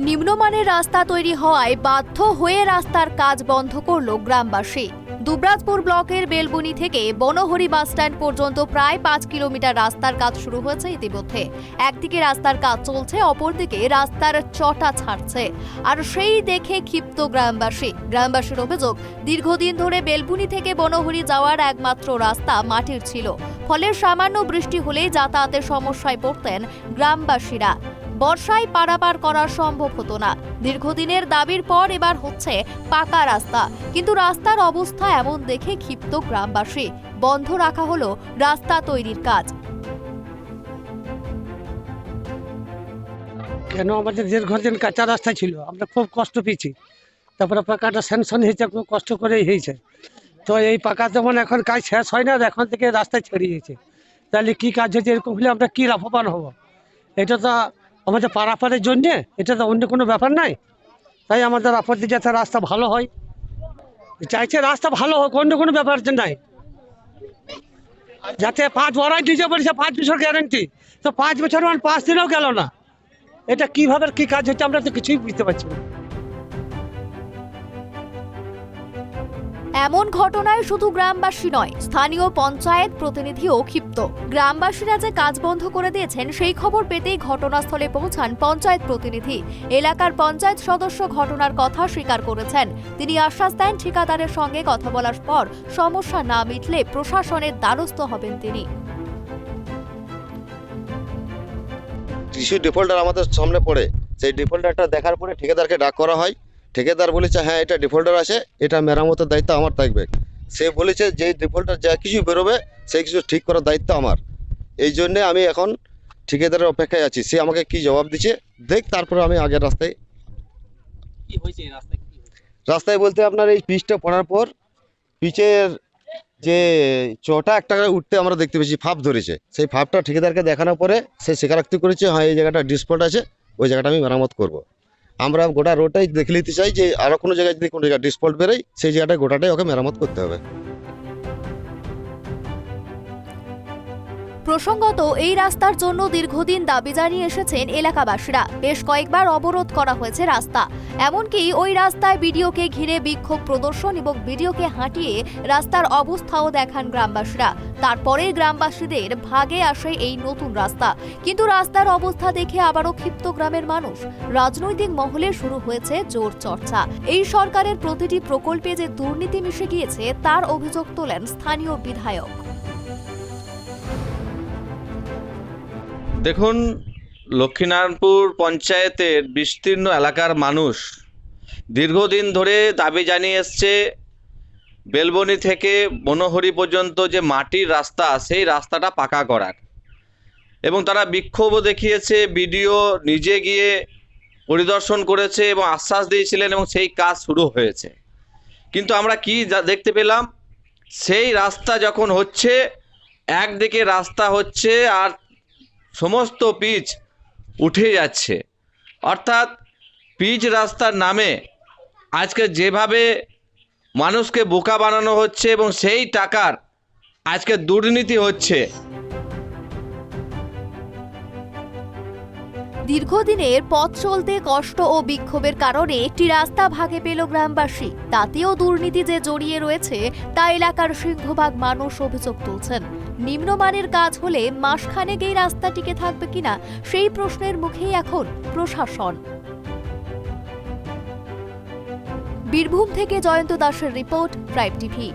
নিম্নমানের রাস্তা তৈরি হওয়ায় বাধ্য হয়ে রাস্তার কাজ বন্ধ করল গ্রামবাসী। দুবরাজপুর ব্লকের বেলবুনি থেকে বনহরি বাসস্ট্যান্ড পর্যন্ত প্রায় 5 কিলোমিটার রাস্তার কাজ শুরু হয়েছে ইতিমধ্যে। একদিকে রাস্তার কাজ চলছে, অপরদিকে রাস্তার চটা ছাড়ছে, আর সেই দেখে ক্ষিপ্ত গ্রামবাসীর অভিযোগ, দীর্ঘদিন ধরে বেলবুনি থেকে বনহরি যাওয়ার একমাত্র রাস্তা মাটির ছিল, ফলে সামান্য বৃষ্টি হলেই যাতায়াতের সমস্যায় পড়তেন গ্রামবাসীরা। বর্ষায় পারাপার করা সম্ভব হতো না। দীর্ঘদিনের দাবির পর এবার হচ্ছে পাকা রাস্তা, কিন্তু রাস্তার অবস্থা এমন দেখে ক্ষিপ্ত গ্রামবাসী। বন্ধ রাখা হলো রাস্তা তৈরির কাজ। কেন আমাদের দীর্ঘদিন কাঁচা রাস্তা ছিল, আমরা খুব কষ্ট পেয়েছি। তারপরে পাকাটা স্যাংশন হয়েছে, খুব কষ্ট করেই হয়েছে। তো এই পাকা যেমন এখন কাজ শেষ হয় না, এখন থেকে রাস্তায় ছড়িয়েছে। তাহলে কি কাজ হচ্ছে? এরকম হলে আমরা কি লাভবান হব? এটা তো আমাদের পারাপারের জন্যে, এটা তো অন্য কোনো ব্যাপার নাই। তাই আমাদের আপত্তি যাতে রাস্তা ভালো হয়, চাইছে রাস্তা ভালো হোক, অন্য কোনো ব্যাপার নাই। যাতে 5 বড়াই দিতে বলেছে, 5 বছর গ্যারেন্টি, তো 5 বছর 5 দিনও গেল না। এটা কিভাবে কি কাজ হচ্ছে আমরা তো কিছুই বুঝতে পারছি না। এমন ঘটনায় শুধু গ্রামবাসী নয়, স্থানীয় পঞ্চায়েত প্রতিনিধিও ক্ষিপ্ত। গ্রামবাসীরা যে কাজ বন্ধ করে দিয়েছেন সেই খবর পেতেই ঘটনাস্থলে পৌঁছান পঞ্চায়েত প্রতিনিধি। এলাকার পঞ্চায়েত সদস্য ঘটনার কথা স্বীকার করেছেন। তিনি আশ্বাস দেন, ঠিকাদারের সঙ্গে কথা বলার পর সমস্যা না মিটলে প্রশাসনের দ্বারস্থ হবেন তিনি। কিছু ডিফল্টার আমাদের সামনে পড়ে, সেই ডিফল্টারটা দেখার পরে ঠিকাদারকে ডাক করা হয়। ঠিকাদার বলেছে হ্যাঁ এটা ডিফল্টার আছে, এটা মেরামতের দায়িত্ব আমার থাকবে। সে বলেছে যে ডিফল্টার যা কিছু বেরোবে সেই কিছু ঠিক করার দায়িত্ব আমার। এই জন্যে আমি এখন ঠিকাদারের অপেক্ষায় আছি, সে আমাকে কি জবাব দিচ্ছে দেখ, তারপরে আমি আগের রাস্তায়। কি হয়েছে রাস্তায়? রাস্তায় বলতে আপনার এই পিচটা পড়ার পর পিচের যে চটা একটা উঠতে আমরা দেখতে পেয়েছি, ফাঁপ ধরেছে। সেই ফাঁপটা ঠিকাদারকে দেখানোর পরে সে স্বীকারোক্তি করেছে হ্যাঁ এই জায়গাটা ডিসপ্লট আছে, ওই জায়গাটা আমি মেরামত করব। আমরা গোটা রোডটাই দেখে নিতে চাই যে আরও কোনো জায়গায় যদি কোনো জায়গায় ডিসপ্লট বেরোয় সেই জায়গাটা গোটাটাই ওকে মেরামত করতে হবে। প্রসঙ্গত, এই রাস্তার জন্য দীর্ঘদিন দাবি জানিয়ে এসেছেন এলাকাবাসীরা। বেশ কয়েকবার অবরোধ করা হয়েছে রাস্তা, এমনকি ওই রাস্তায় বিডিওকে ঘিরে বিক্ষোভ প্রদর্শন এবং বিডিওকে হাঁটিয়ে রাস্তার অবস্থাও দেখান গ্রামবাসীরা। তারপরে গ্রামবাসীদের ভাগে আসে এই নতুন রাস্তা, কিন্তু রাস্তার অবস্থা দেখে আবারও ক্ষিপ্ত গ্রামের মানুষ। রাজনৈতিক মহলে শুরু হয়েছে জোর চর্চা। এই সরকারের প্রতিটি প্রকল্পে যে দুর্নীতি মিশে গিয়েছে তার অভিযোগ তোলেন স্থানীয় বিধায়ক। দেখুন, লক্ষ্মীনারায়ণপুর পঞ্চায়েতের বিস্তীর্ণ এলাকার মানুষ দীর্ঘদিন ধরে দাবি জানিয়ে এসছে বেলবনি থেকে বনহরি পর্যন্ত যে মাটির রাস্তা, সেই রাস্তাটা পাকা করার, এবং তারা বিক্ষোভও দেখিয়েছে। বিডিও নিজে গিয়ে পরিদর্শন করেছে এবং আশ্বাস দিয়েছিলেন এবং সেই কাজ শুরু হয়েছে। কিন্তু আমরা কি দেখতে পেলাম, সেই রাস্তা যখন হচ্ছে, একদিকে রাস্তা হচ্ছে আর সমস্ত পিচ উঠে যাচ্ছে। অর্থাৎ পিচ রাস্তার নামে আজকে যেভাবে মানুষকে বোকা বানানো হচ্ছে এবং সেই টাকার আজকে দুর্নীতি হচ্ছে। দীর্ঘদিনের পথ চলতে কষ্ট ও বিক্ষোভের কারণে একটি রাস্তা ভাগে পেল গ্রামবাসী, তাতেও দুর্নীতি যে জড়িয়ে রয়েছে তা এলাকার সিংহভাগ মানুষ অভিযোগ তুলছেন। নিম্নমানের কাজ হলে মাসখানেক এই রাস্তা টিকে থাকবে কিনা সেই প্রশ্নের মুখেই এখন প্রশাসন। বীরভূম থেকে জয়ন্ত দাসের রিপোর্ট, প্রাইম টিভি।